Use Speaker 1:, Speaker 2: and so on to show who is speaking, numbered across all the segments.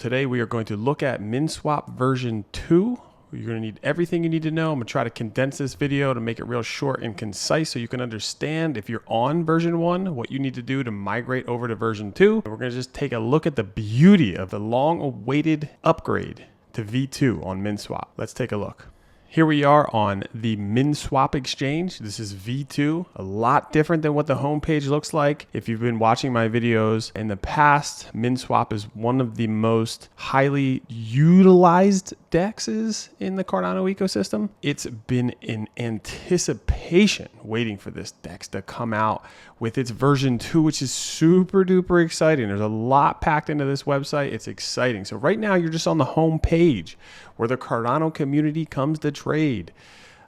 Speaker 1: Today we are going to look at Minswap version 2. You're going to need everything you need to know. I'm going to try to condense this video to make it real short and concise so you can understand if you're on version 1, what you need to do to migrate over to version 2. We're going to just take a look at the beauty of the long-awaited upgrade to V2 on Minswap. Let's take a look. Here we are on the Minswap exchange. This is V2, a lot different than what the homepage looks like. If you've been watching my videos in the past, Minswap is one of the most highly utilized dexes in the Cardano ecosystem. It's been in anticipation waiting for this dex to come out with its version 2, which is super duper exciting. There's a lot packed into this website. It's exciting. So right now you're just on the home page where the Cardano community comes to trade.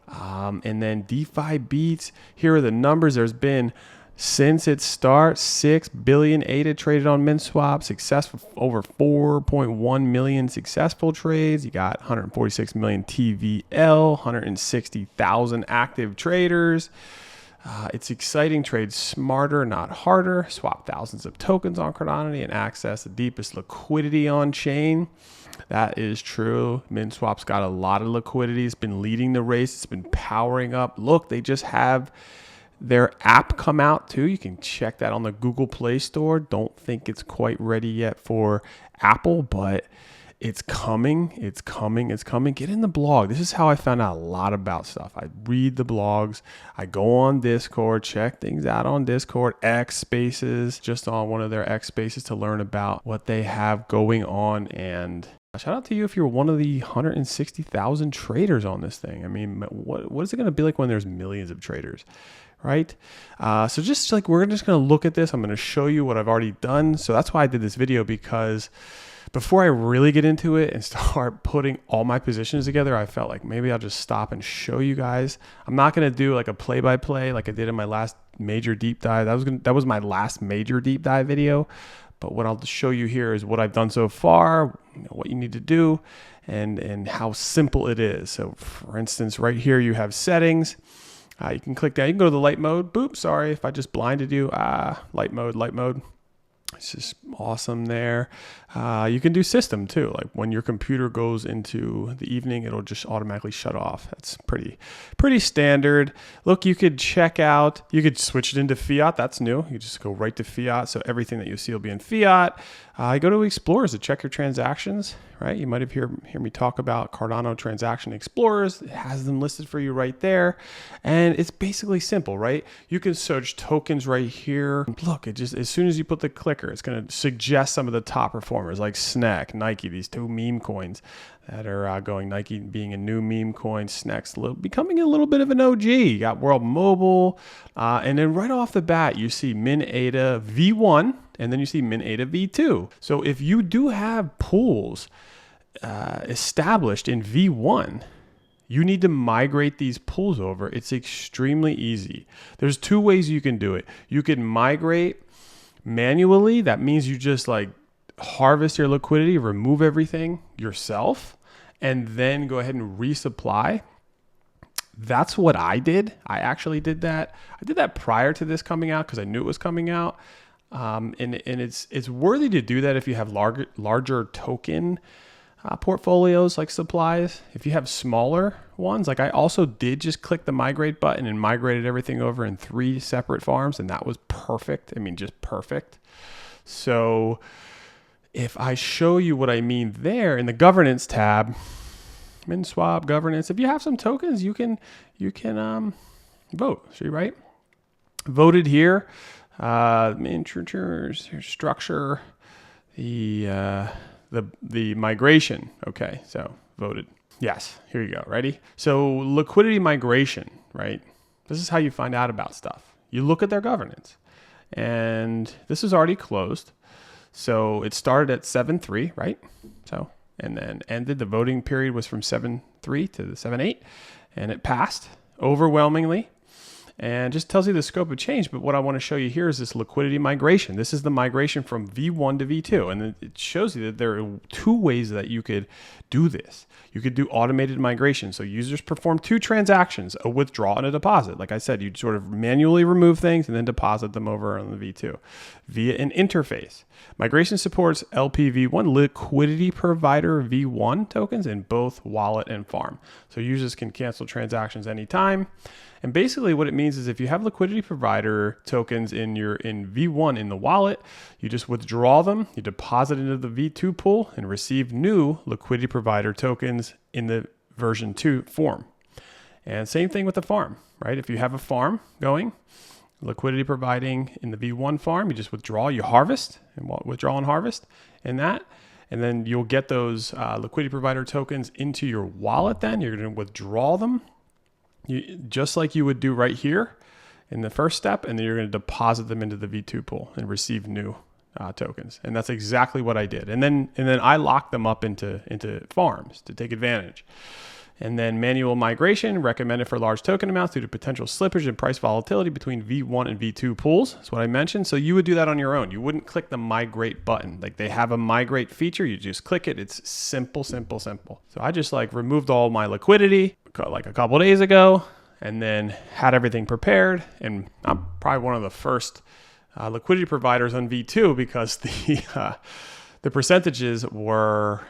Speaker 1: And then DeFi beats. Here are the numbers. There's been, since its start, 6 billion ADA traded on Minswap, successful over 4.1 million successful trades. You got 146 million TVL, 160,000 active traders. It's exciting. Trade smarter, not harder. Swap thousands of tokens on Cardano and access the deepest liquidity on chain. That is true. Minswap's got a lot of liquidity. It's been leading the race. It's been powering up. Look, they just have their app come out too. You can check that on the Google Play Store. Don't think it's quite ready yet for Apple, but it's coming. It's coming. It's coming. Get in the blog. This is how I found out a lot about stuff. I read the blogs. I go on Discord, check things out on Discord, X Spaces, just on one of their X Spaces to learn about what they have going on. And shout out to you if you're one of the 160,000 traders on this thing. I mean, what is it going to be like when there's millions of traders, right? So just like we're just going to look at this. I'm going to show you what I've already done. So that's why I did this video, because before I really get into it and start putting all my positions together, I felt like maybe I'll just stop and show you guys. I'm not going to do like a play-by-play like I did in my last major deep dive. That was my last major deep dive video. But what I'll show you here is what I've done so far, what you need to do, and how simple it is. So for instance, right here you have settings. You can click that. You can go to the light mode. Boop, sorry if I just blinded you. Light mode. It's just awesome there. You can do system too. Like when your computer goes into the evening, it'll just automatically shut off. That's pretty standard. Look, you could check out, you could switch it into fiat. That's new. You just go right to fiat. So everything that you see will be in fiat. You go to Explorers to check your transactions, right? You might have hear me talk about Cardano Transaction Explorers. It has them listed for you right there. And it's basically simple, right? You can search tokens right here. Look, it just, as soon as you put the clicker, it's going to suggest some of the top performers like Snack, Nike, these two meme coins that are going, Nike being a new meme coin, Snack's becoming a little bit of an OG. You got World Mobile. And then right off the bat, you see Min ADA V1, and then you see Min ADA V2. So if you do have pools established in V1, you need to migrate these pools over. It's extremely easy. There's two ways you can do it. You can migrate manually. That means you just like harvest your liquidity, remove everything yourself, and then go ahead and resupply. That's what I did. I actually did that. I did that prior to this coming out because I knew it was coming out. And it's worthy to do that if you have larger token portfolios like supplies. If you have smaller ones, like I also did just click the migrate button and migrated everything over in 3 separate farms, and that was perfect. I mean, just perfect. So if I show you what I mean there in the governance tab, Minswap governance, if you have some tokens, you can vote. See, right? Voted here. Structure, the migration. Okay, so voted. Yes, here you go. Ready? So liquidity migration, right? This is how you find out about stuff. You look at their governance, and this is already closed. So it started at 7.3, right? So, and then ended, the voting period was from 7.3 to the 7.8, and it passed overwhelmingly. and just tells you the scope of change. But what I want to show you here is this liquidity migration. This is the migration from V1 to V2. And it shows you that there are two ways that you could do this. You could do automated migration. So users perform two transactions, a withdrawal and a deposit. Like I said, you'd sort of manually remove things and then deposit them over on the V2 via an interface. Migration supports LPv1, liquidity provider V1 tokens in both wallet and farm. So users can cancel transactions anytime. And basically what it means is if you have liquidity provider tokens in V1 in the wallet, you just withdraw them, you deposit into the V2 pool and receive new liquidity provider tokens in the version 2 form. And same thing with the farm, right? If you have a farm going, liquidity providing in the V1 farm, you just withdraw, you harvest, and withdraw and harvest in that. And then you'll get those liquidity provider tokens into your wallet then. You're going to withdraw them. Just like you would do right here in the first step, and then you're going to deposit them into the V2 pool and receive new tokens. And that's exactly what I did. And then I locked them up into farms to take advantage. And then manual migration recommended for large token amounts due to potential slippage and price volatility between V1 and V2 pools. That's what I mentioned. So you would do that on your own. You wouldn't click the migrate button. Like they have a migrate feature. You just click it. It's simple, simple, simple. So I just like removed all my liquidity like a couple of days ago and then had everything prepared. And I'm probably one of the first liquidity providers on V2 because the percentages were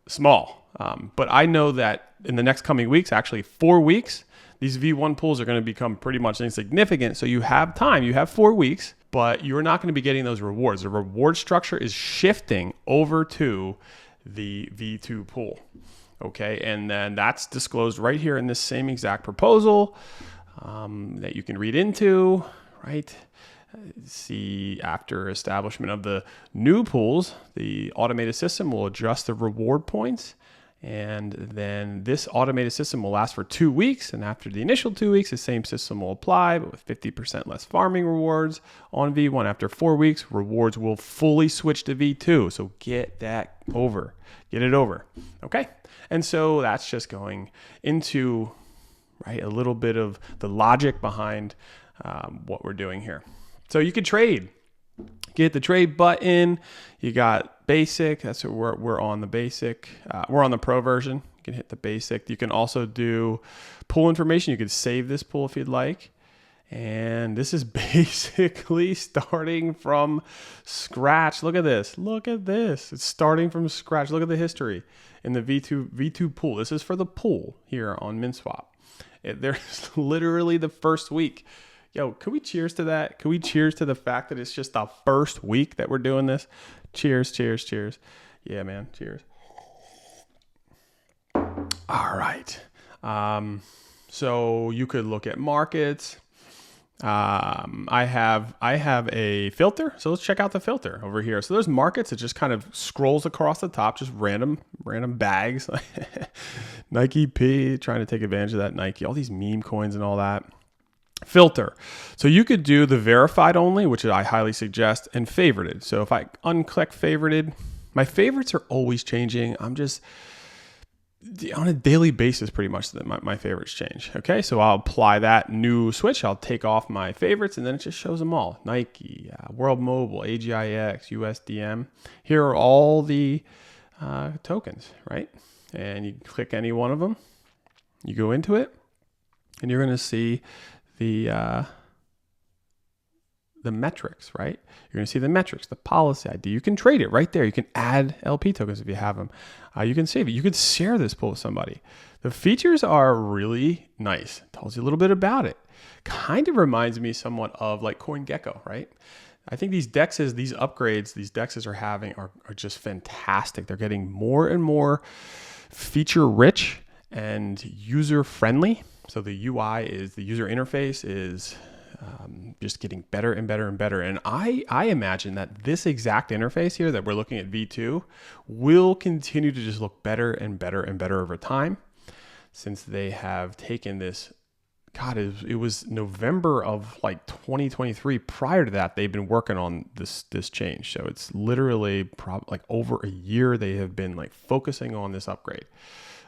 Speaker 1: small. But I know that in the next coming weeks, actually 4 weeks, these V1 pools are going to become pretty much insignificant. So you have time, you have 4 weeks, but you're not going to be getting those rewards. The reward structure is shifting over to the V2 pool. Okay, and then that's disclosed right here in this same exact proposal that you can read into, right? See, after establishment of the new pools, the automated system will adjust the reward points. And then this automated system will last for 2 weeks. And after the initial 2 weeks, the same system will apply, but with 50% less farming rewards on V1. After 4 weeks, rewards will fully switch to V2. So get that over. Get it over. Okay. And so that's just going into, right, a little bit of the logic behind what we're doing here. So you could trade. Get the trade button. You got basic. That's what we're on the basic. We're on the pro version. You can hit the basic. You can also do pool information. You could save this pool if you'd like. And this is basically starting from scratch. Look at this. Look at this. It's starting from scratch. Look at the history in the V2 pool. This is for the pool here on Minswap. There's literally the first week. Yo, can we cheers to that? Can we cheers to the fact that it's just the first week that we're doing this? Cheers, cheers, cheers. Yeah, man. Cheers. All right. So you could look at markets. I have a filter. So let's check out the filter over here. So there's markets. It just kind of scrolls across the top, just random bags. Nike P, trying to take advantage of that Nike, all these meme coins and all that. Filter. So you could do the verified only, which I highly suggest, and favorited. So if I unclick favorited, my favorites are always changing. I'm just on a daily basis, pretty much that my favorites change. Okay, so I'll apply that new switch. I'll take off my favorites, and then it just shows them all. Nike, World Mobile, AGIX, USDM. Here are all the tokens, right? And you click any one of them. You go into it, and you're going to see the metrics, right? You're going to see the metrics, the policy ID. You can trade it right there. You can add LP tokens if you have them. You can save it. You could share this pool with somebody. The features are really nice. It tells you a little bit about it. Kind of reminds me somewhat of like CoinGecko, right? I think these DEXs, these upgrades, these DEXs are having are just fantastic. They're getting more and more feature rich and user friendly. So the UI is, the user interface is just getting better and better and better. And I imagine that this exact interface here that we're looking at V2 will continue to just look better and better and better over time, since they have taken this, God, it was November of like 2023. Prior to that, they've been working on this change. So it's literally like over a year they have been like focusing on this upgrade.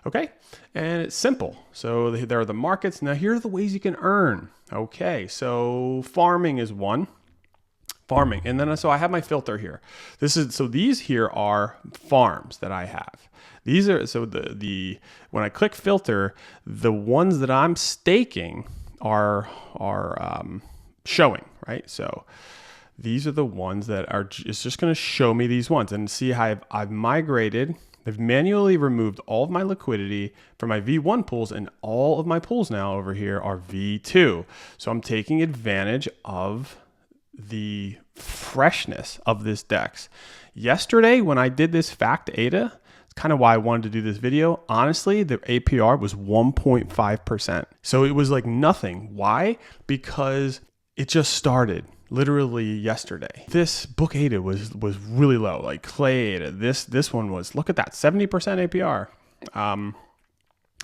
Speaker 1: Okay, and it's simple. So there are the markets. Now here are the ways you can earn. Okay, so farming is one. Farming, and then so I have my filter here. These here are farms that I have. These are when I click filter, the ones that I'm staking are showing, right? So these are the ones that are just going to show me these ones, and see how I've migrated. I've manually removed all of my liquidity from my V1 pools, and all of my pools now over here are V2. So I'm taking advantage of the freshness of this DEX. Yesterday, when I did this fact ADA, it's kind of why I wanted to do this video. Honestly, the APR was 1.5%. So it was like nothing. Why? Because it just started literally yesterday. This book ADA was really low, like Clay ADA. This one was, look at that, 70% APR.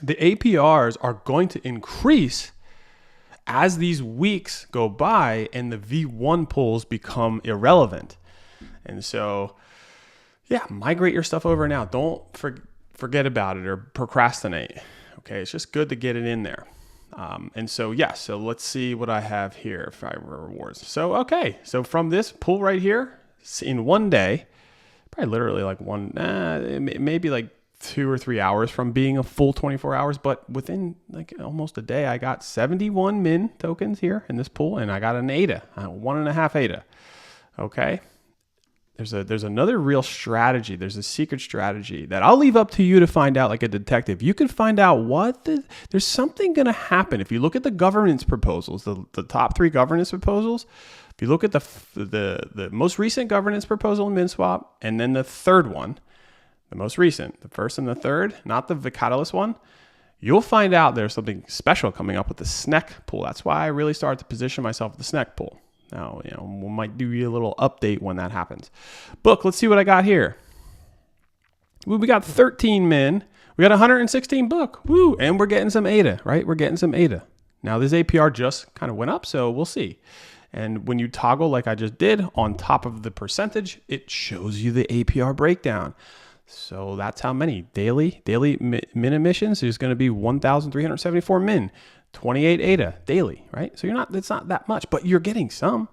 Speaker 1: The APRs are going to increase as these weeks go by and the V1 pools become irrelevant. And so, yeah, migrate your stuff over now. Don't forget about it or procrastinate. Okay, it's just good to get it in there. And so, yeah, so let's see what I have here for rewards. So, okay, so from this pool right here, in one day, probably literally like maybe like 2 or 3 hours from being a full 24 hours, but within like almost a day, I got 71 min tokens here in this pool, and I got an ADA, 1.5 ADA. Okay. There's another real strategy. There's a secret strategy that I'll leave up to you to find out, like a detective. You can find out there's something going to happen. If you look at the governance proposals, the top 3 governance proposals, if you look at the most recent governance proposal in Minswap, and then the third one, the most recent, the first and the third, not the Catalyst one, you'll find out there's something special coming up with the SNEC pool. That's why I really started to position myself with the SNEC pool. Now, we might do you a little update when that happens. Book, let's see what I got here. We got 13 min. We got 116 book. Woo! And we're getting some ADA, right? We're getting some ADA. Now, this APR just kind of went up, so we'll see. And when you toggle like I just did on top of the percentage, it shows you the APR breakdown. So that's how many daily min emissions is going to be 1,374 min, 28 ADA daily, right? So it's not that much, but you're getting some.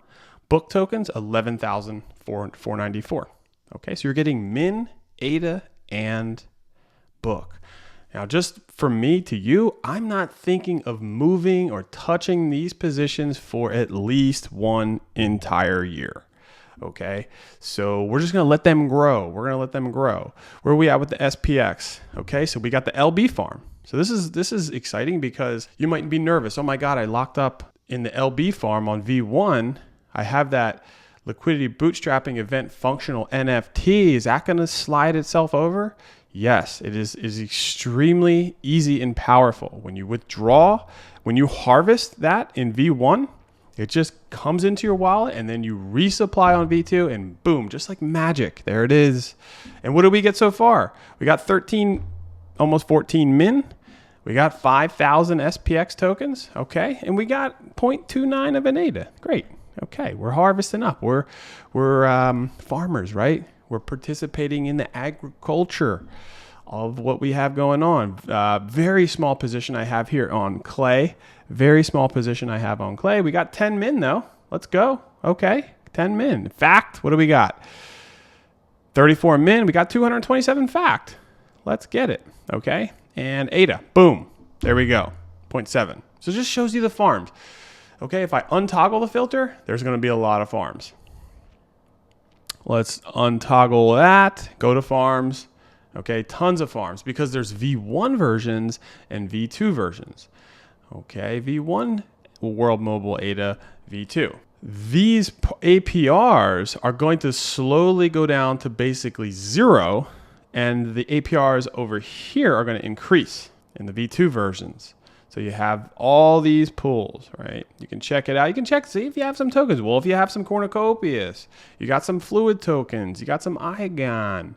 Speaker 1: Book tokens, 11,494. Okay, so you're getting min, ADA, and book. Now, just from me to you, I'm not thinking of moving or touching these positions for at least one entire year. Okay, so we're just going to let them grow. We're going to let them grow. Where are we at with the SPX? Okay, so we got the LB farm. So this is exciting because you might be nervous. Oh my God, I locked up in the LB farm on V1. I have that liquidity bootstrapping event functional NFT. Is that going to slide itself over? Yes, it is extremely easy and powerful. When you withdraw, when you harvest that in V1, it just comes into your wallet, and then you resupply on V2, and boom, just like magic, there it is. And what did we get so far? We got 13, almost 14 min. We got 5,000 SPX tokens, okay? And we got 0.29 of an ADA. Great. Okay, we're harvesting up. We're farmers, right? We're participating in the agriculture of what we have going on. Very small position I have here on Clay. Very small position I have on Clay. We got 10 min though. Let's go. Okay, 10 min. Fact, what do we got? 34 min. We got 227 fact. Let's get it. Okay, and ADA. Boom. There we go. 0.7. So it just shows you the farms. Okay, if I untoggle the filter, there's going to be a lot of farms. Let's untoggle that. Go to farms. Okay, tons of farms because there's V1 versions and V2 versions. Okay, V1, World Mobile ADA, V2. These APRs are going to slowly go down to basically 0, and the APRs over here are going to increase in the V2 versions. So you have all these pools, right? You can check it out. You can check, see if you have some tokens. Well, if you have some Cornucopias, you got some Fluid tokens, you got some Igon,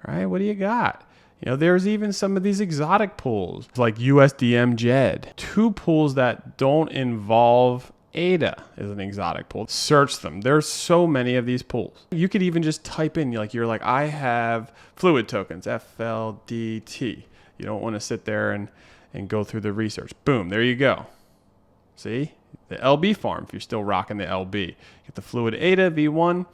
Speaker 1: right? What do you got? You know, there's even some of these exotic pools like USDM JED. 2 pools that don't involve ADA is an exotic pool. Search them. There's so many of these pools. You could even just type in, you're like, I have fluid tokens, FLDT. You don't want to sit there and go through the research. Boom, there you go. See? The LB farm, if you're still rocking the LB. Get the fluid ADA V1,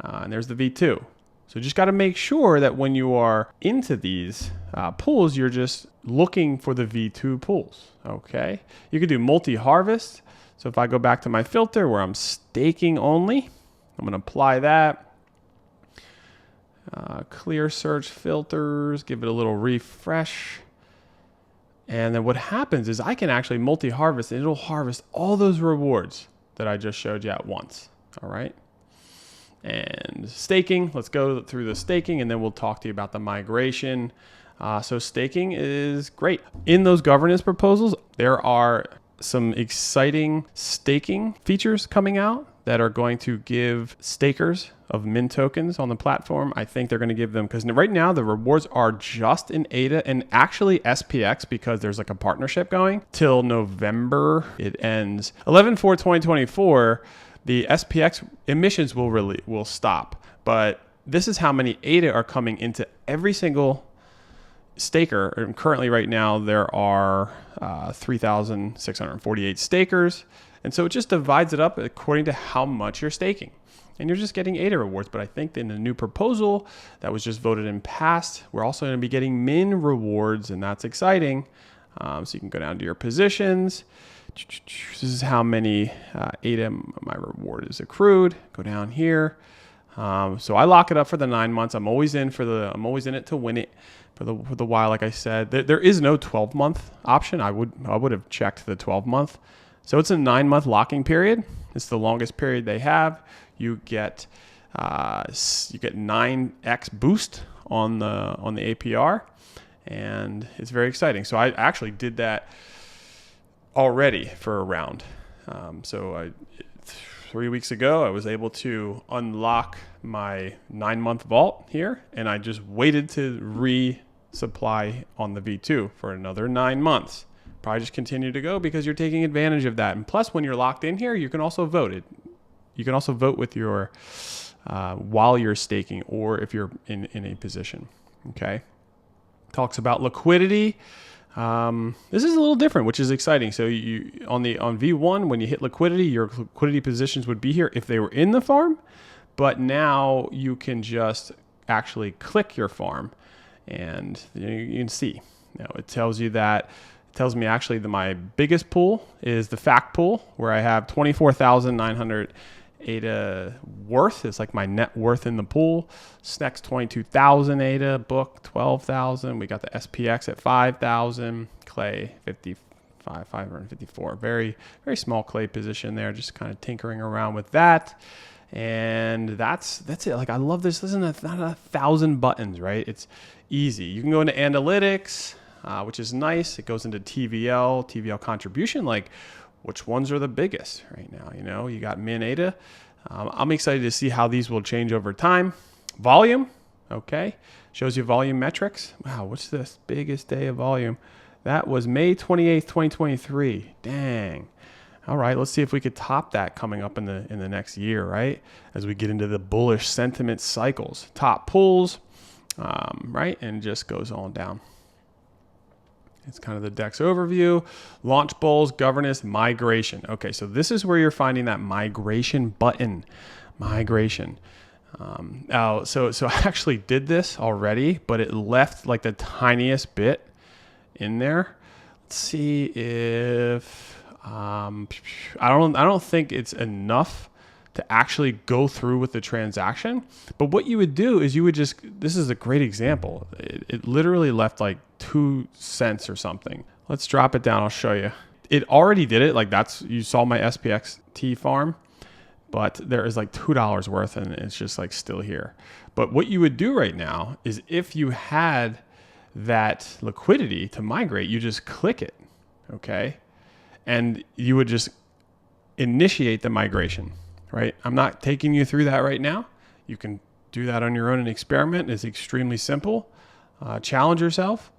Speaker 1: and there's the V2. So just got to make sure that when you are into these pools, you're just looking for the V2 pools, okay? You could do multi-harvest. So if I go back to my filter where I'm staking only, I'm going to apply that. Clear search filters, give it a little refresh. And then what happens is I can actually multi-harvest and it'll harvest all those rewards that I just showed you at once, all right? And staking, let's go through the staking and then we'll talk to you about the migration. So staking is great. In those governance proposals, there are some exciting staking features coming out that are going to give stakers of Min tokens on the platform. I think they're going to give them, because right now the rewards are just in ADA and actually SPX, because there's like a partnership going till November. It ends 11/4/2024. The SPX emissions will stop, but this is how many ADA are coming into every single staker. And currently right now there are 3,648 stakers. And so it just divides it up according to how much you're staking. And you're just getting ADA rewards. But I think in the new proposal that was just voted and passed, we're also going to be getting Min rewards, and that's exciting. So you can go down to your positions. This is how many ADA my reward is accrued. Go down here. So I lock it up for the 9 months. I'm always in it to win it for the while. Like I said, there is no 12-month option. I would have checked the 12-month. So it's a 9-month locking period. It's the longest period they have. You get 9x boost on the APR, and it's very exciting. So I actually did that already for a round. 3 weeks ago, I was able to unlock my 9-month vault here, and I just waited to resupply on the V2 for another 9 months. Probably just continue to go because you're taking advantage of that. And plus, when you're locked in here, you can also vote it. You can also vote with your while you're staking, or if you're in a position. Okay. Talks about liquidity. This is a little different, which is exciting. So on V1, when you hit liquidity, your liquidity positions would be here if they were in the farm, but now you can just actually click your farm, and you can see. Now it tells you that. It tells me actually that my biggest pool is the fact pool, where I have 24,900 ADA worth. It's like my net worth in the pool. Snex 22,000 ADA, book 12,000. We got the SPX at 5,000, clay 554. Very, very small clay position there. Just kind of tinkering around with that. And that's it. Like, I love this. Listen, not 1,000 buttons, right? It's easy. You can go into analytics, which is nice. It goes into TVL contribution, like which ones are the biggest right now. You got Min ADA. I'm excited to see how these will change over time. Volume, okay. Shows you volume metrics. Wow, what's this biggest day of volume? That was May 28th, 2023. Dang. All right, let's see if we could top that coming up in the next year, right? As we get into the bullish sentiment cycles. Top pulls, right? And it just goes on down. It's kind of the DEX overview. Launch bowls, governance, migration. Okay, so this is where you're finding that migration button. Migration. So I actually did this already, but it left like the tiniest bit in there. Let's see if I don't think it's enough to actually go through with the transaction. But what you would do is this is a great example. It literally left like 2 cents or something. Let's drop it down. I'll show you. It already did it. Like you saw my SPXT farm, but there is like $2 worth and it's just like still here. But what you would do right now is if you had that liquidity to migrate, you just click it, okay? And you would just initiate the migration. Right? I'm not taking you through that right now. You can do that on your own and experiment. It's extremely simple. Challenge yourself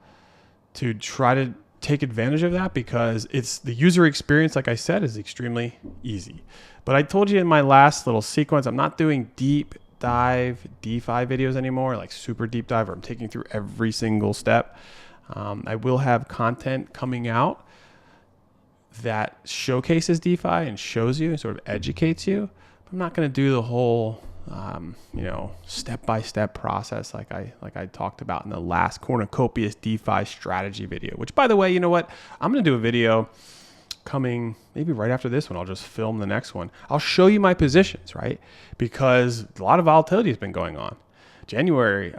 Speaker 1: to try to take advantage of that because it's the user experience, like I said, is extremely easy. But I told you in my last little sequence, I'm not doing deep dive DeFi videos anymore, like super deep dive where I'm taking through every single step. I will have content coming out that showcases DeFi and shows you and sort of educates you. But I'm not going to do the whole, step-by-step process like I talked about in the last cornucopious DeFi strategy video, which, by the way, you know what? I'm going to do a video coming maybe right after this one. I'll just film the next one. I'll show you my positions, right? Because a lot of volatility has been going on. July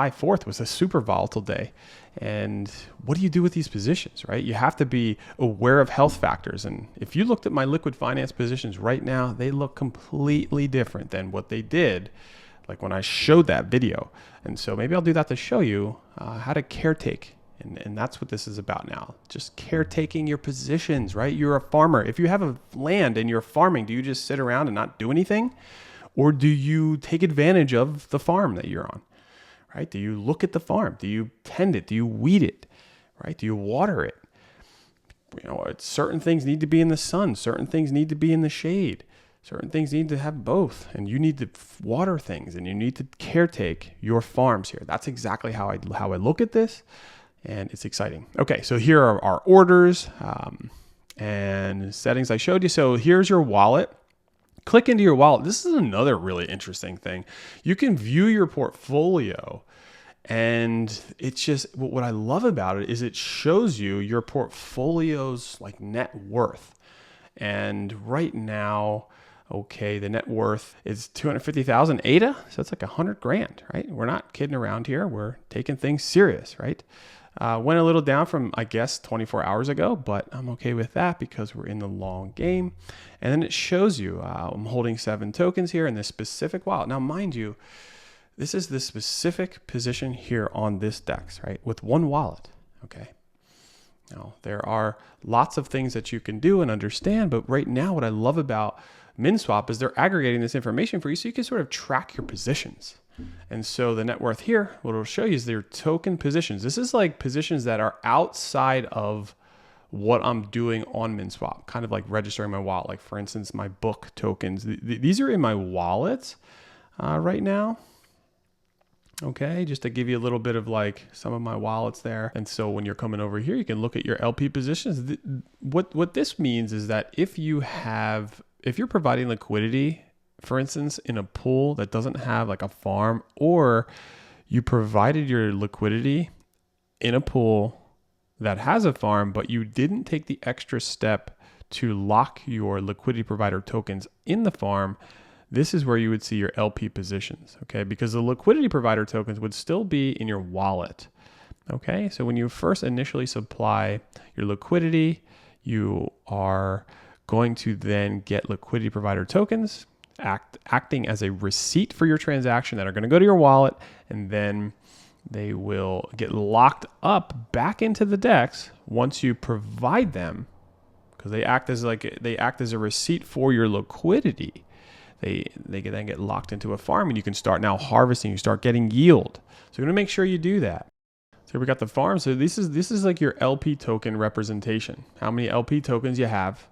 Speaker 1: 4th was a super volatile day. And what do you do with these positions, right? You have to be aware of health factors. And if you looked at my liquid finance positions right now, they look completely different than what they did like when I showed that video. And so maybe I'll do that to show you how to caretake. And that's what this is about now. Just caretaking your positions, right? You're a farmer. If you have a land and you're farming, do you just sit around and not do anything? Or do you take advantage of the farm that you're on, right? Do you look at the farm? Do you tend it? Do you weed it, right? Do you water it? Certain things need to be in the sun. Certain things need to be in the shade. Certain things need to have both. And you need to water things and you need to caretake your farms here. That's exactly how I look at this. And it's exciting. Okay, so here are our orders and settings I showed you. So here's your wallet. Click into your wallet. This is another really interesting thing. You can view your portfolio, and it's just what I love about it is it shows you your portfolio's like net worth. And right now, okay, the net worth is 250,000 ADA, so it's like 100 grand, right? We're not kidding around here. We're taking things serious, right? Went a little down from, I guess, 24 hours ago, but I'm okay with that because we're in the long game. And then it shows you, I'm holding 7 tokens here in this specific wallet. Now, mind you, this is the specific position here on this DEX, right? With one wallet, okay? Now, there are lots of things that you can do and understand, but right now what I love about Minswap is they're aggregating this information for you so you can sort of track your positions. And so the net worth here, what it'll show you is their token positions. This is like positions that are outside of what I'm doing on Minswap, kind of like registering my wallet. Like for instance, my book tokens. These are in my wallet right now. Okay, just to give you a little bit of like some of my wallets there. And so when you're coming over here, you can look at your LP positions. What this means is that if you're providing liquidity, for instance, in a pool that doesn't have like a farm, or you provided your liquidity in a pool that has a farm, but you didn't take the extra step to lock your liquidity provider tokens in the farm, this is where you would see your LP positions, okay? Because the liquidity provider tokens would still be in your wallet, okay? So when you first initially supply your liquidity, you are going to then get liquidity provider tokens, acting as a receipt for your transaction that are going to go to your wallet, and then they will get locked up back into the DEX once you provide them, because they act as a receipt for your liquidity. They then get locked into a farm, and you can start now harvesting. You start getting yield. So you're going to make sure you do that. So we got the farm. So this is like your LP token representation. How many LP tokens you have.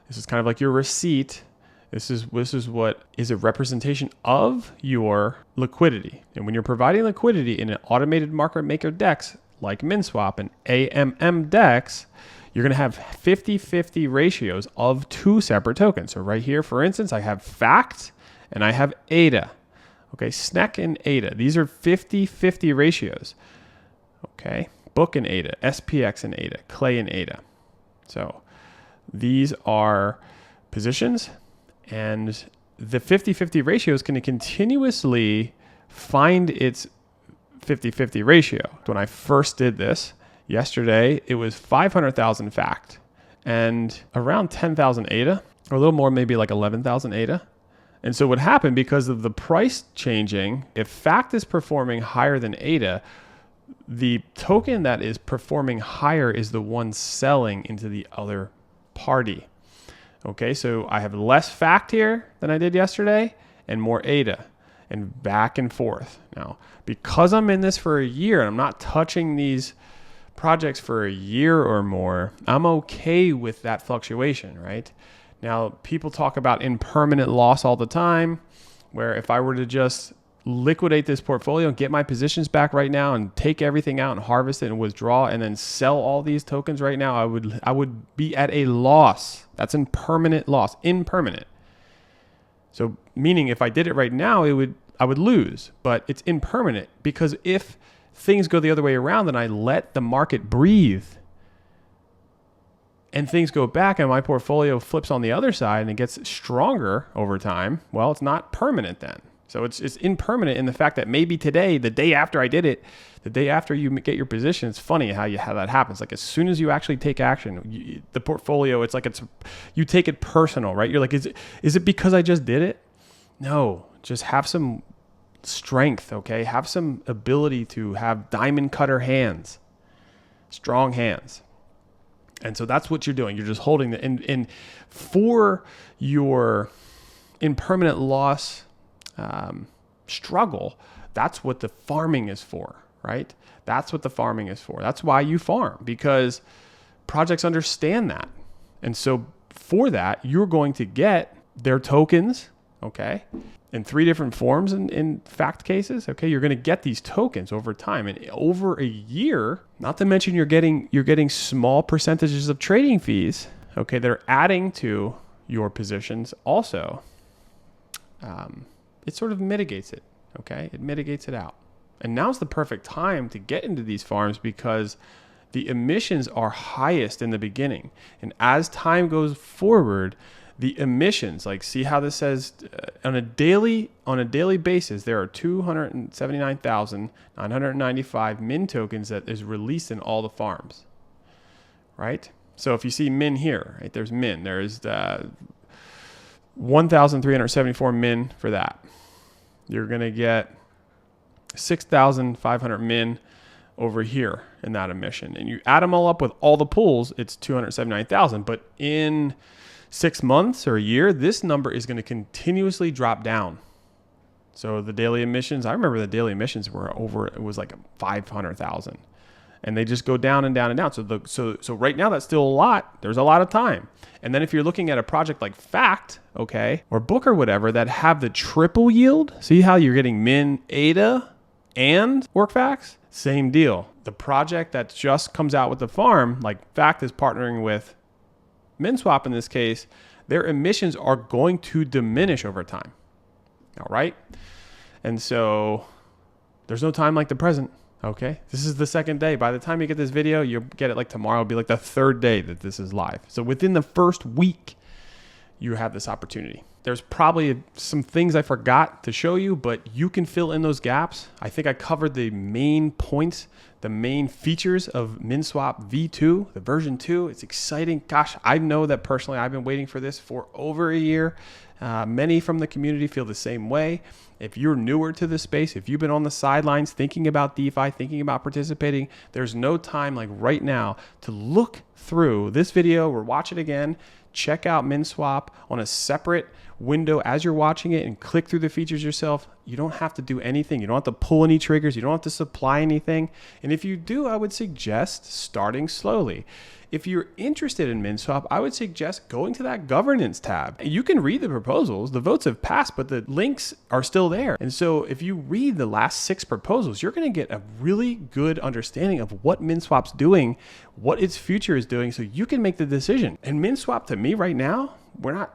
Speaker 1: This is kind of like your receipt. This is what is a representation of your liquidity. And when you're providing liquidity in an automated market maker DEX like Minswap and AMM DEX, you're going to have 50-50 ratios of 2 separate tokens. So right here, for instance, I have FACT and I have ADA. Okay, SNEC and ADA. These are 50-50 ratios. Okay, Book and ADA, SPX and ADA, Clay and ADA. So these are positions. And the 50-50 ratio is going to continuously find its 50-50 ratio. When I first did this yesterday, it was 500,000 FACT and around 10,000 ADA, or a little more, maybe like 11,000 ADA. And so what happened, because of the price changing, if FACT is performing higher than ADA, the token that is performing higher is the one selling into the other party. Okay, so I have less FACT here than I did yesterday and more ADA, and back and forth. Now, because I'm in this for a year and I'm not touching these projects for a year or more, I'm okay with that fluctuation, right? Now, people talk about impermanent loss all the time, where if I were to just liquidate this portfolio and get my positions back right now and take everything out and harvest it and withdraw and then sell all these tokens right now, I would be at a loss. That's impermanent loss, impermanent. So meaning if I did it right now, I would lose, but it's impermanent because if things go the other way around and I let the market breathe and things go back and my portfolio flips on the other side and it gets stronger over time, well, it's not permanent then. So it's impermanent in the fact that maybe today, the day after I did it, the day after you get your position, it's funny how that happens. Like as soon as you actually take action, the portfolio, you take it personal, right? You're like, is it because I just did it? No, just have some strength, okay? Have some ability to have diamond cutter hands, strong hands. And so that's what you're doing. You're just holding the, and for your impermanent loss struggle, that's what the farming is for, right? That's what the farming is for. That's why you farm, because projects understand that. And so for that, you're going to get their tokens, okay, in 3 different forms in fact cases, okay? You're going to get these tokens over time and over a year, not to mention you're getting small percentages of trading fees, okay, that are adding to your positions also. It sort of mitigates it, okay? It mitigates it out. And now's the perfect time to get into these farms because the emissions are highest in the beginning. And as time goes forward, the emissions, like see how this says on a daily basis, there are 279,995 min tokens that is released in all the farms, right? So if you see min here, right, there's min. There's 1,374 min for that. You're going to get 6,500 min over here in that emission. And you add them all up with all the pools, it's 279,000. But in 6 months or a year, this number is going to continuously drop down. So the daily emissions, I remember the daily emissions were it was like 500,000. And they just go down and down and down. So right now that's still a lot. There's a lot of time. And then if you're looking at a project like Fact, okay, or Book or whatever that have the triple yield, see how you're getting min, ADA, and WorkFacts? Same deal. The project that just comes out with the farm, like Fact is partnering with Minswap in this case, their emissions are going to diminish over time. All right? And so there's no time like the present. Okay, this is the second day. By the time you get this video, you'll get it like tomorrow. It'll be like the 3rd day that this is live. So within the first week, you have this opportunity. There's probably some things I forgot to show you, but you can fill in those gaps. I think I covered the main points, the main features of Minswap V2, the version 2. It's exciting. Gosh, I know that personally I've been waiting for this for over a year. Many from the community feel the same way. If you're newer to this space, if you've been on the sidelines thinking about DeFi, thinking about participating, there's no time like right now to look through this video or watch it again. Check out Minswap on a separate window as you're watching it and click through the features yourself. You don't have to do anything. You don't have to pull any triggers. You don't have to supply anything. And if you do, I would suggest starting slowly. If you're interested in Minswap, I would suggest going to that governance tab. You can read the proposals. The votes have passed, but the links are still there. And so if you read the last 6 proposals, you're going to get a really good understanding of what Minswap's doing, what its future is doing, so you can make the decision. And Minswap, to me right now, we're not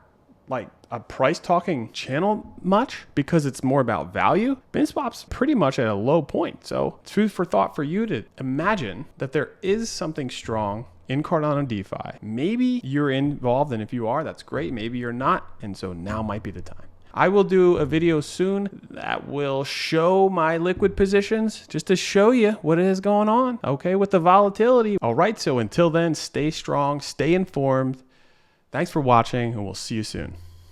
Speaker 1: like a price talking channel much because it's more about value. Minswap's pretty much at a low point. So it's food for thought for you to imagine that there is something strong in Cardano DeFi. Maybe you're involved, and if you are, that's great. Maybe you're not, and so now might be the time. I will do a video soon that will show my liquid positions just to show you what is going on, okay, with the volatility. All right, so until then, stay strong, stay informed. Thanks for watching, and we'll see you soon.